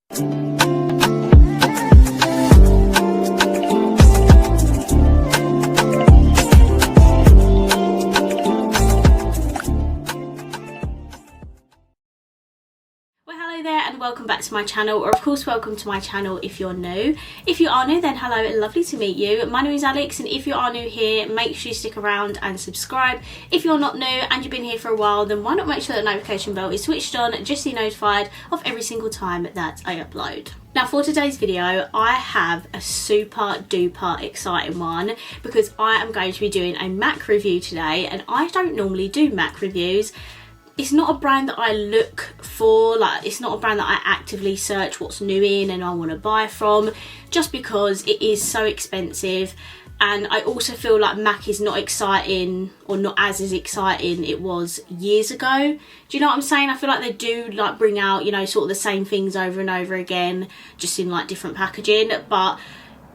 And welcome back to my channel, or of course welcome to my channel if you're new. If you are new, then hello and lovely to meet you. My name is Alex, and if you are new here, make sure you stick around and subscribe. If you're not new and you've been here for a while, then why not make sure the notification bell is switched on just to be notified of every single time that I upload. Now for today's video, I have a super duper exciting one because I am going to be doing a MAC review today, and I don't normally do MAC reviews. It's not a brand that I look for, like it's not a brand that I actively search what's new in and I want to buy from, just because it is so expensive. And I also feel like MAC is not exciting, or not as exciting it was years ago. Do you know what I'm saying? I feel like they do like bring out, you know, sort of the same things over and over again, just in like different packaging. But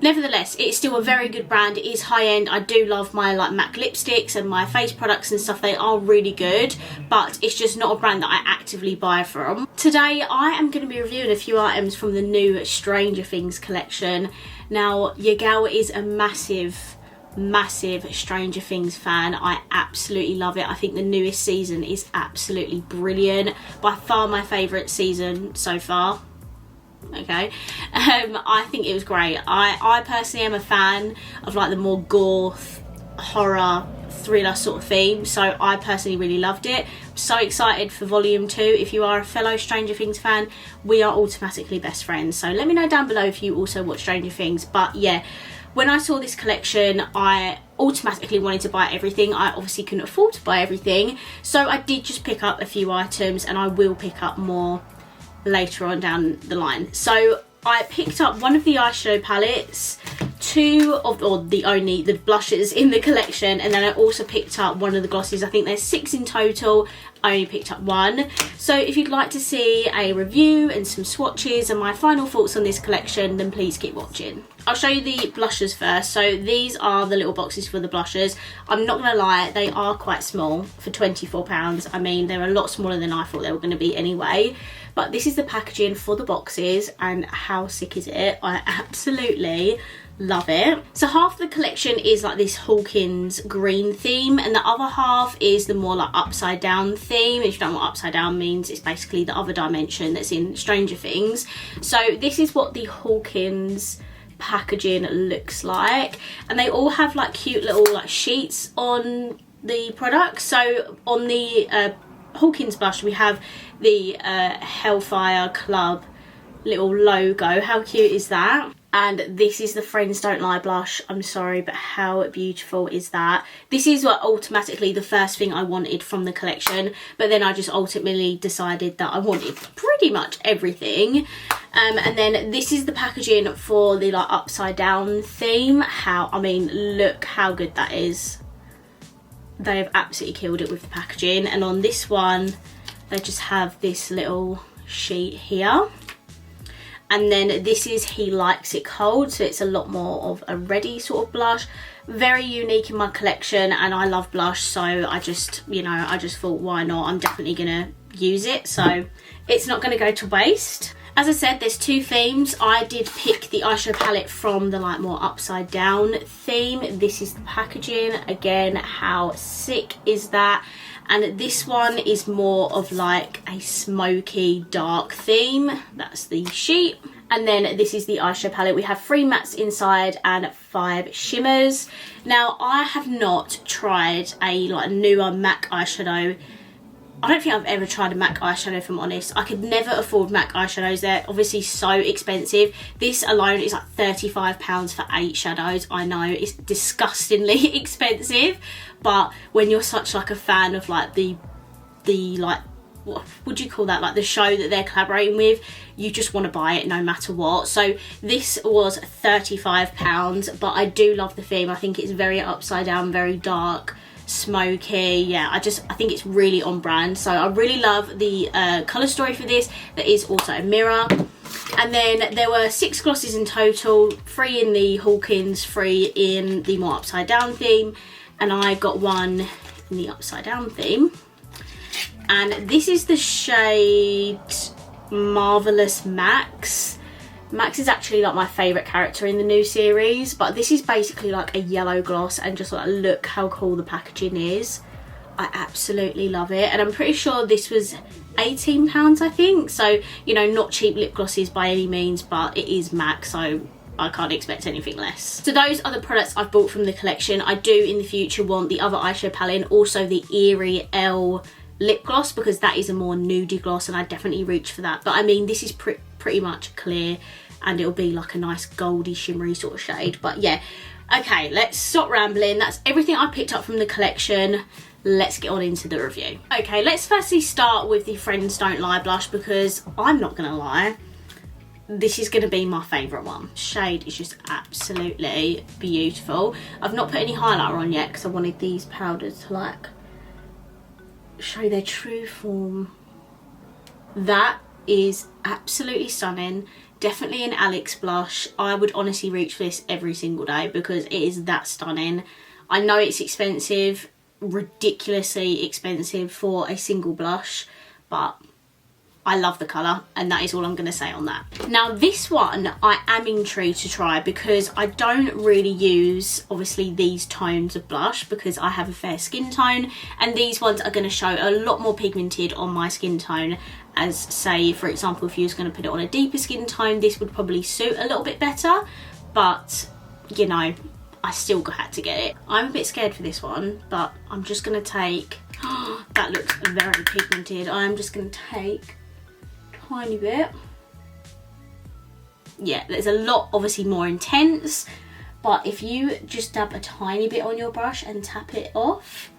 nevertheless, it's still a very good brand. It is high end. I do love my like MAC lipsticks and my face products and stuff. They are really good, but it's just not a brand that I actively buy from. Today I am going to be reviewing a few items from the new Stranger Things collection. Now your gal is a massive Stranger Things fan. I absolutely love it. I think the newest season is absolutely brilliant. By far my favourite season so far. Okay, I think it was great. I personally am a fan of like the more gore, horror, thriller sort of theme, so I personally really loved it. I'm so excited for volume 2. If you are a fellow Stranger Things fan, we are automatically best friends, so let me know down below if you also watch Stranger Things. But yeah, when I saw this collection, I automatically wanted to buy everything. I obviously couldn't afford to buy everything, so I did just pick up a few items, and I will pick up more later on down the line. So I picked up one of the eyeshadow palettes, the blushes in the collection, and then I also picked up one of the glosses. I think there's 6 in total. I only picked up one. So if you'd like to see a review and some swatches and my final thoughts on this collection, then please keep watching. I'll show you the blushes first. So these are the little boxes for the blushes. I'm not gonna lie, they are quite small for £24. I mean, they're a lot smaller than I thought they were gonna be anyway. But this is the packaging for the boxes, and how sick is it? I absolutely love it. So half the collection is like this Hawkins green theme, and the other half is the more like upside down theme. If you don't know what upside down means, it's basically the other dimension that's in Stranger Things. So this is what the Hawkins packaging looks like, and they all have like cute little like sheets on the product. So on the Hawkins blush we have the Hellfire Club little logo. How cute is that? And this is the Friends Don't Lie blush. I'm sorry, but how beautiful is that? This is what automatically the first thing I wanted from the collection, but then I just ultimately decided that I wanted pretty much everything. And then this is the packaging for the like upside down theme. I mean, look how good that is. They have absolutely killed it with the packaging. And on this one, they just have this little sheet here. And then this is He Likes It Cold, so it's a lot more of a reddy sort of blush. Very unique in my collection, and I love blush, so I just, you know, I just thought, why not? I'm definitely gonna use it, so it's not gonna go to waste. As I said, there's 2 themes. I did pick the eyeshadow palette from the like more upside down theme. This is the packaging. Again, how sick is that? And this one is more of like a smoky dark theme. That's the sheet. And then this is the eyeshadow palette. We have 3 mattes inside and 5 shimmers. Now I have not tried a like newer MAC eyeshadow. I don't think I've ever tried a MAC eyeshadow, if I'm honest. I could never afford MAC eyeshadows. They're obviously so expensive. This alone is like £35 for 8 shadows. I know, it's disgustingly expensive, but when you're such like a fan of like the like, what would you call that, like the show that they're collaborating with, you just want to buy it no matter what. So this was £35, but I do love the theme. I think it's very upside down, very dark, smoky. Yeah, I think it's really on brand. So I really love the colour story for this. There is also a mirror. And then there were 6 glosses in total, 3 in the Hawkins, 3 in the more upside down theme, and I got 1 in the upside down theme. And this is the shade Marvelous Max. Max is actually like my favourite character in the new series, but this is basically like a yellow gloss, and just like look how cool the packaging is. I absolutely love it, and I'm pretty sure this was £18 I think, so you know, not cheap lip glosses by any means, but it is MAC, so I can't expect anything less. So those are the products I've bought from the collection. I do in the future want the other eyeshadow palette, and also the Eerie L lip gloss, because that is a more nudie gloss and I definitely reach for that. But I mean, this is pretty much clear, and it'll be like a nice goldy shimmery sort of shade. But yeah, okay, let's stop rambling. That's everything I picked up from the collection. Let's get on into the review. Okay, let's firstly start with the Friends Don't Lie blush, because I'm not gonna lie, this is gonna be my favourite one. Shade is just absolutely beautiful. I've not put any highlighter on yet because I wanted these powders to like show their true form. That is absolutely stunning. Definitely an Alex blush. I would honestly reach for this every single day because it is that stunning. I know it's expensive, ridiculously expensive for a single blush, but I love the colour, and that is all I'm going to say on that. Now this one I am intrigued to try, because I don't really use obviously these tones of blush because I have a fair skin tone, and these ones are going to show a lot more pigmented on my skin tone. As say, for example, if you was going to put it on a deeper skin tone, this would probably suit a little bit better, but you know, I still had to get it. I'm a bit scared for this one, but I'm just going to take, that looks very pigmented. I'm just going to take a tiny bit. Yeah, there's a lot obviously more intense, but if you just dab a tiny bit on your brush and tap it off,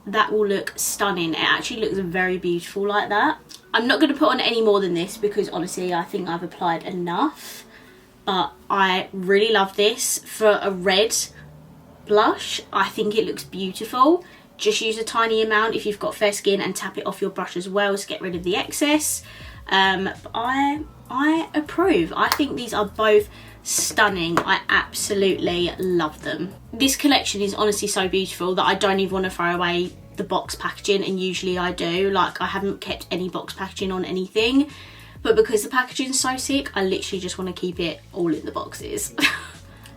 that will look stunning. It actually looks very beautiful like that. I'm not going to put on any more than this because honestly I think I've applied enough, but I really love this for a red blush. I think it looks beautiful. Just use a tiny amount if you've got fair skin and tap it off your brush as well to get rid of the excess. But I approve. I think these are both stunning. I absolutely love them. This collection is honestly so beautiful that I don't even want to throw away the box packaging, and usually I do. Like, I haven't kept any box packaging on anything, but because the packaging's so sick, I literally just want to keep it all in the boxes.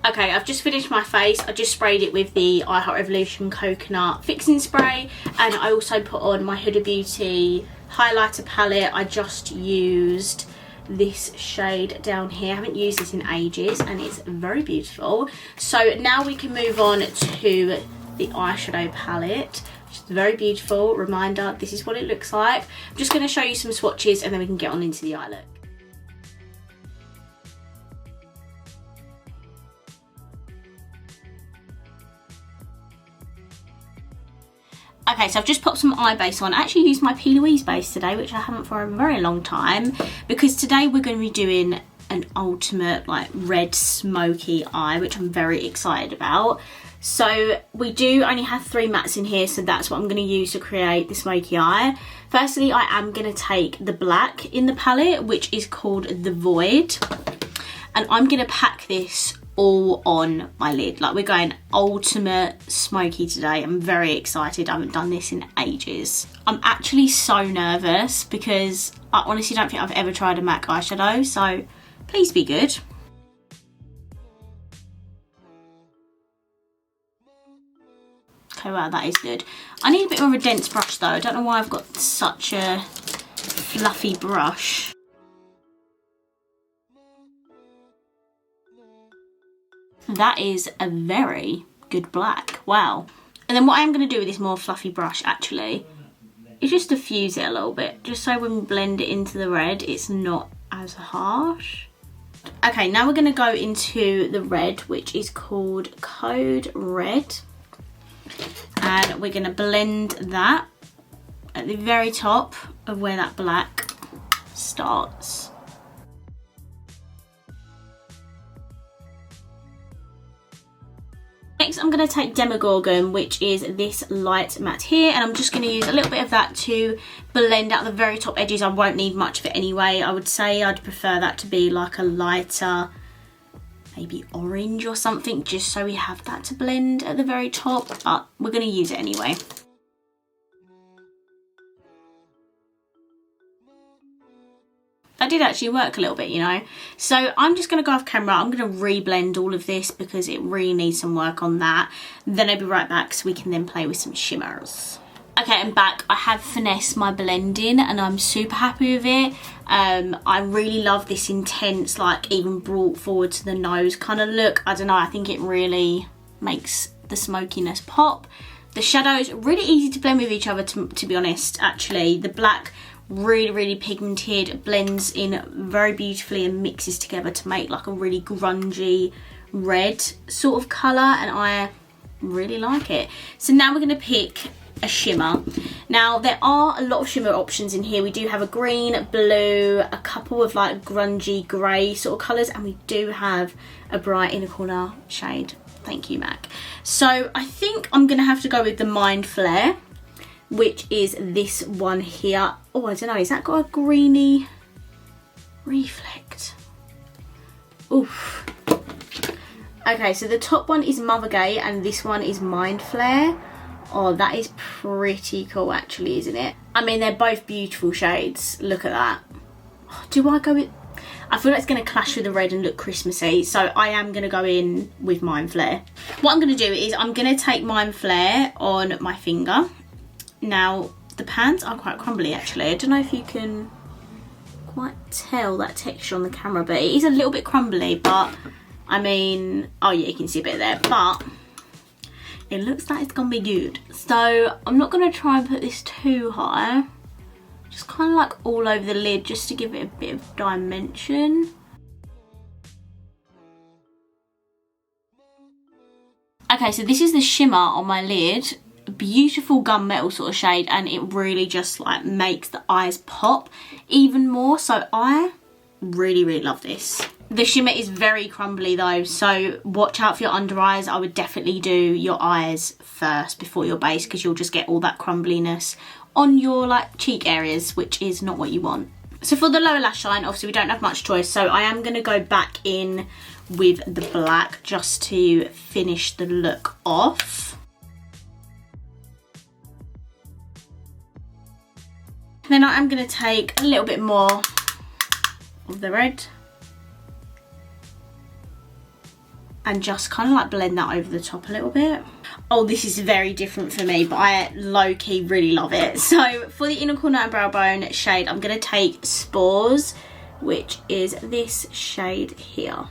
Okay, I've just finished my face. I just sprayed it with the I Heart Revolution Coconut Fixing Spray, and I also put on my Huda Beauty highlighter palette. I just used this shade down here. I haven't used this in ages and it's very beautiful. So now we can move on to the eyeshadow palette, which is very beautiful. Reminder, this is what it looks like. I'm just going to show you some swatches and then we can get on into the eye look. Okay, so I've just popped some eye base on. I actually used my P. Louise base today, which I haven't for a very long time, because today we're going to be doing an ultimate like red smoky eye, which I'm very excited about. So we do only have 3 mattes in here, so that's what I'm going to use to create the smoky eye. Firstly, I am going to take the black in the palette, which is called The Void, and I'm going to pack this all on my lid. Like, we're going ultimate smoky today. I'm very excited. I haven't done this in ages. I'm actually so nervous because I honestly don't think I've ever tried a MAC eyeshadow, so please be good. Okay, wow, that is good. I need a bit more of a dense brush though. I don't know why I've got such a fluffy brush. That is a very good black. Wow. And then what I'm going to do with this more fluffy brush actually is just diffuse it a little bit, just so when we blend it into the red it's not as harsh. Okay, now we're going to go into the red, which is called Code Red, and we're going to blend that at the very top of where that black starts. Next I'm going to take Demogorgon, which is this light matte here, and I'm just going to use a little bit of that to blend out the very top edges. I won't need much of it anyway. I would say I'd prefer that to be like a lighter, maybe orange or something, just so we have that to blend at the very top, but we're going to use it anyway. that did actually work a little bit, you know. So I'm just going to go off camera. I'm going to reblend all of this because it really needs some work on that. Then I'll be right back so we can then play with some shimmers. Okay, I'm back. I have finessed my blending and I'm super happy with it. I really love this intense, like even brought forward to the nose kind of look. I don't know, I think it really makes the smokiness pop. The shadows really easy to blend with each other, to be honest, actually. The black really pigmented, blends in very beautifully and mixes together to make like a really grungy red sort of colour, and I really like it. So now we're going to pick a shimmer. Now there are a lot of shimmer options in here. We do have a green, blue, a couple of like grungy grey sort of colours, and we do have a bright inner corner shade. Thank you, Mac. So I think I'm gonna have to go with the Mind Flare, which is this one here. Oh, I don't know, has that got a greeny reflect? Oof. Okay, so the top one is Mothergate and this one is Mind Flare. Oh, that is pretty cool actually, isn't it? I mean, they're both beautiful shades. Look at that. Oh, do I go with... I feel like it's going to clash with the red and look Christmassy, so I am going to go in with Mind Flare. What I'm going to do is I'm going to take Mind Flare on my finger. Now, the pans are quite crumbly actually. I don't know if you can quite tell that texture on the camera, but it is a little bit crumbly, but I mean... Oh yeah, you can see a bit there, but... it looks like it's gonna be good. So I'm not gonna try and put this too high. Just kind of like all over the lid just to give it a bit of dimension. Okay, so this is the shimmer on my lid. Beautiful gunmetal sort of shade, and it really just like makes the eyes pop even more. So I really love this. The shimmer is very crumbly though, so watch out for your under eyes. I would definitely do your eyes first before your base, because you'll just get all that crumbliness on your like cheek areas, which is not what you want. So for the lower lash line, obviously we don't have much choice, so I am going to go back in with the black just to finish the look off. Then I am going to take a little bit more of the red and just kind of like blend that over the top a little bit. Oh, this is very different for me, but I low-key really love it. So for the inner corner and brow bone shade, I'm gonna take Spores, which is this shade here.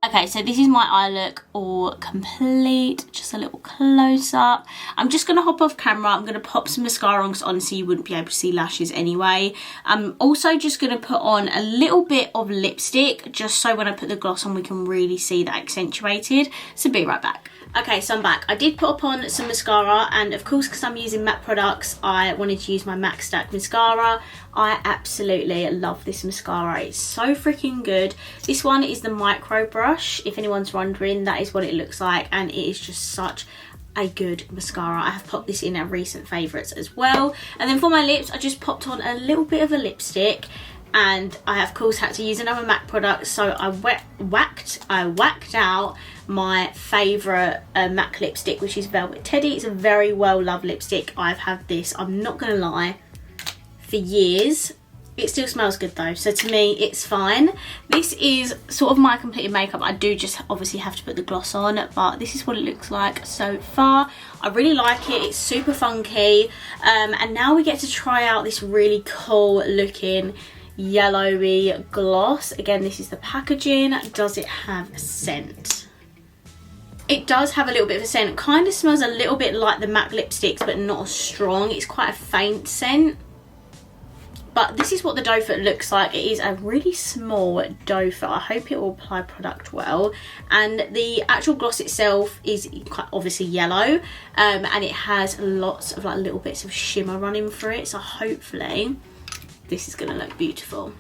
Okay, so this is my eye look all complete. Just a little close up. I'm just going to hop off camera. I'm going to pop some mascara on because honestly you wouldn't be able to see lashes anyway. I'm also just going to put on a little bit of lipstick just so when I put the gloss on we can really see that accentuated. So be right back. Okay, so I'm back. I did put on some mascara, and of course because I'm using MAC products I wanted to use my MAC Stack mascara. I absolutely love this mascara. It's so freaking good. This one is the micro brush, if anyone's wondering. That is what it looks like, and it is just such a good mascara. I have popped this in at recent favourites as well. And then for my lips I just popped on a little bit of a lipstick, and I of course had to use another MAC product, so I whacked out my favourite MAC lipstick, which is Velvet Teddy. It's a very well loved lipstick. I've had this, I'm not gonna lie, for years. It still smells good though, so to me it's fine. This is sort of my completed makeup. I do just obviously have to put the gloss on, but this is what it looks like so far. I really like it. It's super funky, and now we get to try out this really cool looking yellowy gloss. Again, this is the packaging. Does it have a scent? It does have a little bit of a scent. It kind of smells a little bit like the MAC lipsticks, but not as strong. It's quite a faint scent. But this is what the doe foot looks like. It is a really small doe foot. I hope it will apply product well. And the actual gloss itself is quite obviously yellow, and it has lots of like little bits of shimmer running through it. So hopefully this is going to look beautiful.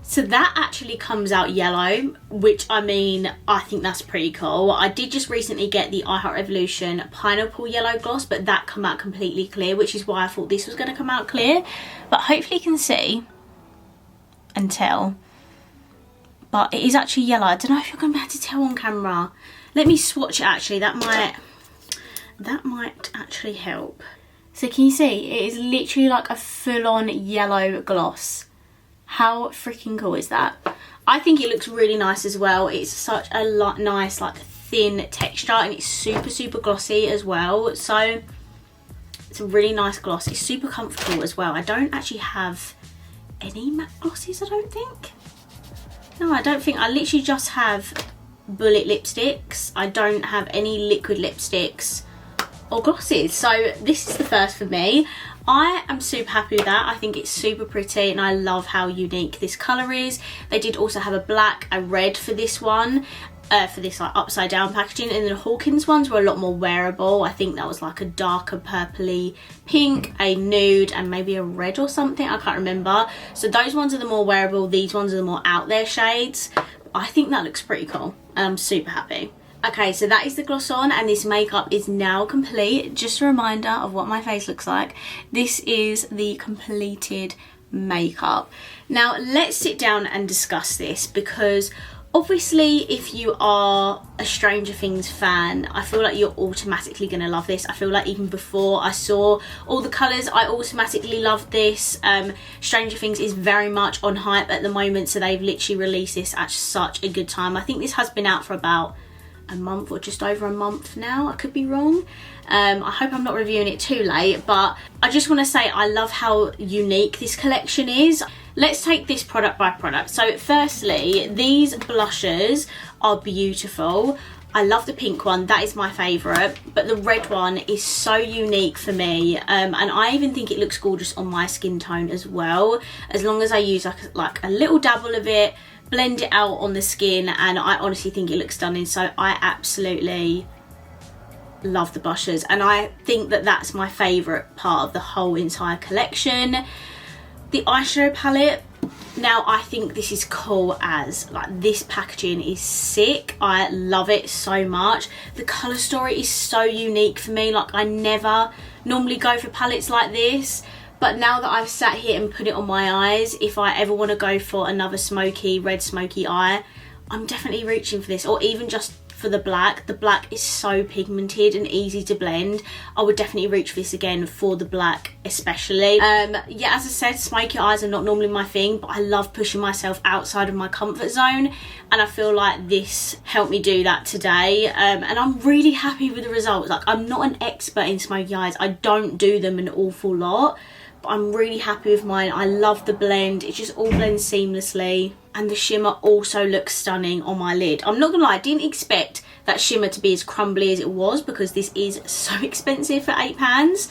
So that actually comes out yellow, which I mean, I think that's pretty cool. I did just recently get the I Heart Revolution Pineapple Yellow Gloss, but that came out completely clear, which is why I thought this was going to come out clear. But hopefully you can see and tell. But it is actually yellow. I don't know if you're going to be able to tell on camera. Let me swatch it actually. That might... that might actually help. So can you see, it is literally like a full-on yellow gloss. How freaking cool is that? I think it looks really nice as well. It's such a nice like thin texture, and it's super glossy as well. So it's a really nice gloss. It's super comfortable as well. I don't actually have any matte glosses, I don't think. No, I don't think. I literally just have bullet lipsticks. I don't have any liquid lipsticks or glosses. So this is the first for me. I am super happy with that. I think it's super pretty, and I love how unique this colour is. They did also have a black, a red for this one, for this like upside down packaging, and then the Hawkins ones were a lot more wearable. I think that was like a darker purpley pink, a nude, and maybe a red or something. I can't remember. So those ones are the more wearable. These ones are the more out there shades. I think that looks pretty cool, and I'm super happy. Okay, so that is the gloss on, and this makeup is now complete. Just a reminder of what my face looks like. This is the completed makeup. Now let's sit down and discuss this, because obviously if you are a Stranger Things fan, I feel like you're automatically going to love this. I feel like even before I saw all the colours, I automatically loved this. Stranger Things is very much on hype at the moment, so they've literally released this at such a good time. I think this has been out for about a month or just over a month now. I could be wrong. I hope I'm not reviewing it too late, but I just want to say I love how unique this collection is. Let's take this product by product. So firstly, these blushes are beautiful. I love the pink one, that is my favourite, but the red one is so unique for me, and I even think it looks gorgeous on my skin tone as well, as long as I use like a little dabble of it, blend it out on the skin, and I honestly think it looks stunning. So I absolutely love the blushes, and I think that that's my favourite part of the whole entire collection. The eyeshadow palette, now I think this is cool as, like, this packaging is sick. I love it so much. The colour story is so unique for me. Like, I never normally go for palettes like this, but now that I've sat here and put it on my eyes, if I ever want to go for another red smoky eye, I'm definitely reaching for this, or even just for the black. The black is so pigmented and easy to blend. I would definitely reach for this again for the black especially. Yeah, as I said, smoky eyes are not normally my thing, but I love pushing myself outside of my comfort zone, and I feel like this helped me do that today, and I'm really happy with the results. Like, I'm not an expert in smoky eyes. I don't do them an awful lot, but I'm really happy with mine. I love the blend. It just all blends seamlessly. And the shimmer also looks stunning on my lid. I'm not gonna lie, I didn't expect that shimmer to be as crumbly as it was, because this is so expensive for £8.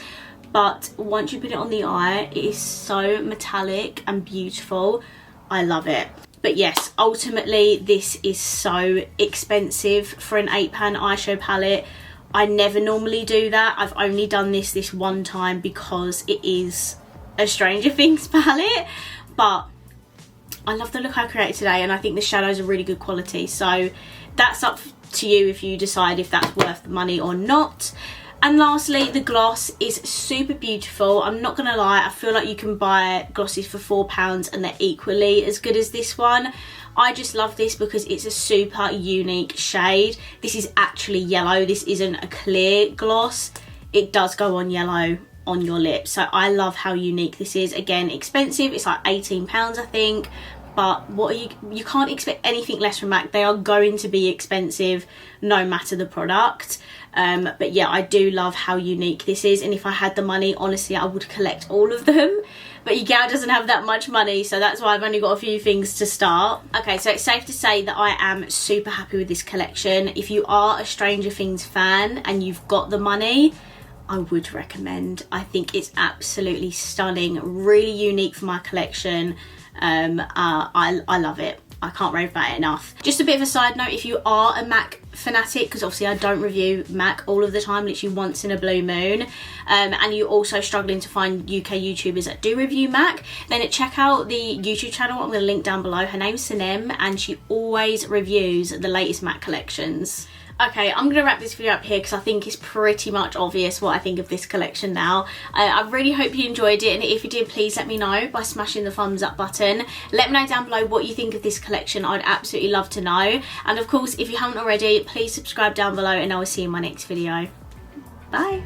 But once you put it on the eye, it is so metallic and beautiful. I love it. But yes, ultimately this is so expensive for an £8 eyeshadow palette. I never normally do that. I've only done this one time because it is a Stranger Things palette, but I love the look I created today, and I think the shadows are really good quality. So that's up to you if you decide if that's worth the money or not. And lastly, the gloss is super beautiful. I'm not gonna lie, I feel like you can buy glosses for £4 and they're equally as good as this one. I just love this because it's a super unique shade. This is actually yellow. This isn't a clear gloss. It does go on yellow on your lips. So I love how unique this is. Again, expensive. It's like £18, I think. But what are you can't expect anything less from MAC. They are going to be expensive no matter the product. But yeah, I do love how unique this is. And if I had the money, honestly, I would collect all of them. But your gal doesn't have that much money, so that's why I've only got a few things to start. Okay, so it's safe to say that I am super happy with this collection. If you are a Stranger Things fan and you've got the money, I would recommend. I think it's absolutely stunning, really unique for my collection. I love it. I can't rave about it enough. Just a bit of a side note, if you are a MAC fanatic, because obviously I don't review MAC all of the time, literally once in a blue moon, and you're also struggling to find UK YouTubers that do review MAC, then check out the YouTube channel. I'm going to link down below. Her name's Sanem, and she always reviews the latest MAC collections. Okay, I'm going to wrap this video up here because I think it's pretty much obvious what I think of this collection now. I really hope you enjoyed it, and if you did, please let me know by smashing the thumbs up button. Let me know down below what you think of this collection. I'd absolutely love to know. And of course, if you haven't already, please subscribe down below, and I will see you in my next video. Bye.